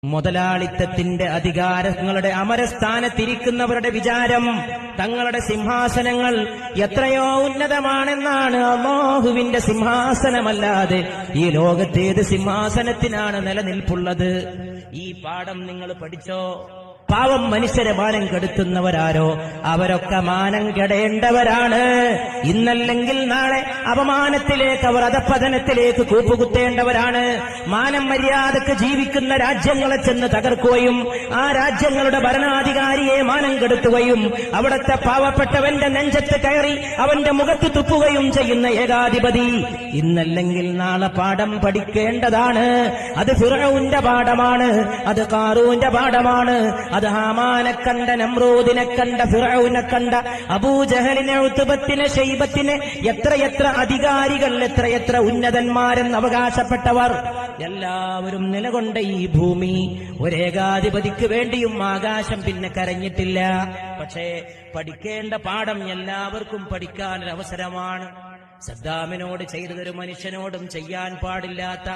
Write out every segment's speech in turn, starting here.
മുതലാളിത്തത്തിന്റെ അധികാരങ്ങളുടെ അമരസ്ഥാനത്തിരിക്കുന്നവരുടെ വിചാരം തങ്ങളുടെ സിംഹാസനങ്ങൾ എത്രയോ ഉന്നതമാണെന്നാണ്. അല്ലാഹുവിന്റെ സിംഹാസനമല്ലാതെ ഈ ലോകത്തേത് സിംഹാസനത്തിനാണ് നിലനിൽപ്പുള്ളത്? ഈ പാഠം നിങ്ങൾ പഠിച്ചോ? പാവം മനുഷ്യരെ മാനം കെടുത്തുന്നവരാരോ അവരൊക്കെ മാനം കെടേണ്ടവരാണ്. ഇന്നല്ലെങ്കിൽ നാളെ അപമാനത്തിലേക്ക്, അവർ അധപ്പതനത്തിലേക്ക് കൂപ്പുകുത്തേണ്ടവരാണ്. മാനം മര്യാദക്ക് ജീവിക്കുന്ന രാജ്യങ്ങളെ ചെന്ന് തകർക്കുകയും ആ രാജ്യങ്ങളുടെ ഭരണാധികാരിയെ മാനം കെടുത്തുകയും അവിടുത്തെ പാവപ്പെട്ടവന്റെ നെഞ്ചത്ത് കയറി അവന്റെ മുഖത്ത് തുപ്പുകയും ചെയ്യുന്ന ഏകാധിപതി ഇന്നല്ലെങ്കിൽ നാളെ പാഠം പഠിക്കേണ്ടതാണ്. അത് ഫിർഔന്റെ പാഠമാണ്, അത് ഖാറൂന്റെ പാഠമാണ്, അത് ഹാമാനെ കണ്ട, നമ്രൂദിനെ കണ്ട, ഫിർഔനെ കണ്ട, അബൂജഹലിനെ, ഉത്ബത്തിനെ, ശൈബത്തിനെ, എത്രയെത്ര അധികാരികൾ, എത്രയെത്ര ഉന്നതന്മാരെന്ന് അവകാശപ്പെട്ടവർ എല്ലാവരും നിലകൊണ്ട ഈ ഭൂമി ഒരേകാധിപതിക്ക് വേണ്ടിയും ആകാശം പിന്നെ കരഞ്ഞിട്ടില്ല. പക്ഷേ പഠിക്കേണ്ട പാഠം എല്ലാവർക്കും പഠിക്കാനൊരവസരമാണ്. സദ്ദാമിനോട് ചെയ്തതൊരു മനുഷ്യനോടും ചെയ്യാൻ പാടില്ലാത്ത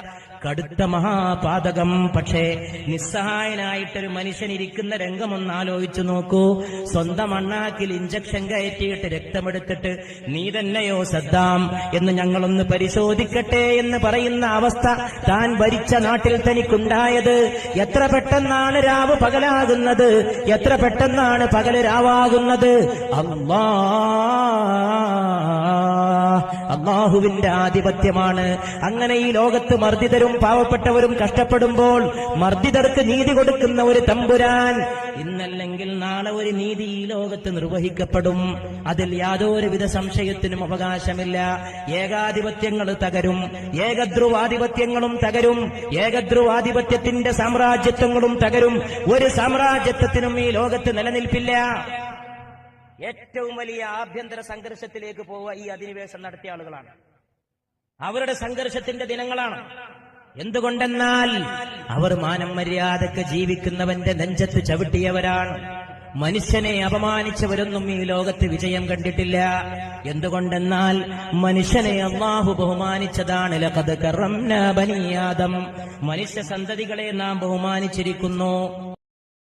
കടുത്ത മഹാപാതകം. പക്ഷേ നിസ്സഹായനായിട്ടൊരു മനുഷ്യൻ ഇരിക്കുന്ന രംഗമൊന്ന് ആലോചിച്ചു നോക്കൂ. സ്വന്തം അണ്ണാക്കിൽ ഇഞ്ചക്ഷൻ കയറ്റിയിട്ട് രക്തമെടുത്തിട്ട് നീ തന്നെയോ സദ്ദാം എന്ന് ഞങ്ങളൊന്ന് പരിശോധിക്കട്ടെ എന്ന് പറയുന്ന അവസ്ഥ താൻ ഭരിച്ച നാട്ടിൽ തനിക്കുണ്ടായത്. എത്ര പെട്ടെന്നാണ് രാവ് പകലാകുന്നത്, എത്ര പെട്ടെന്നാണ് പകല് രാവാകുന്നത്. അല്ലാഹുവിന്റെ ആധിപത്യമാണ്. അങ്ങനെ ഈ ലോകത്ത് മർദ്ദിതരും പാവപ്പെട്ടവരും കഷ്ടപ്പെടുമ്പോൾ മർദ്ദിതർക്ക് നീതി കൊടുക്കുന്ന ഒരു തമ്പുരാൻ. ഇന്നല്ലെങ്കിൽ നാളെ ഒരു നീതി ഈ ലോകത്ത് നിർവഹിക്കപ്പെടും. അതിൽ യാതൊരുവിധ സംശയത്തിനും അവകാശമില്ല. ഏകാധിപത്യങ്ങൾ തകരും, ഏകധ്രുവാധിപത്യങ്ങളും തകരും, ഏകധ്രുവാധിപത്യത്തിന്റെ സാമ്രാജ്യത്വങ്ങളും തകരും. ഒരു സാമ്രാജ്യത്വത്തിനും ഈ ലോകത്ത് നിലനിൽപ്പില്ല. ഏറ്റവും വലിയ ആഭ്യന്തര സംഘർഷത്തിലേക്ക് പോവുക ഈ അധിനിവേശം നടത്തിയ ആളുകളാണ്. അവരുടെ സംഘർഷത്തിന്റെ ദിനങ്ങളാണ്. എന്തുകൊണ്ടെന്നാൽ അവർ മാനം മര്യാദക്ക് ജീവിക്കുന്നവന്റെ നെഞ്ചത്ത് ചവിട്ടിയവരാണ്. മനുഷ്യനെ അപമാനിച്ചവരൊന്നും ഈ ലോകത്ത് വിജയം കണ്ടിട്ടില്ല. എന്തുകൊണ്ടെന്നാൽ മനുഷ്യനെ അല്ലാഹു ബഹുമാനിച്ചതാണ്. ലഖദ് കറംനാ ബനീ ആദം, മനുഷ്യ സന്തതികളെ നാം ബഹുമാനിച്ചിരിക്കുന്നു.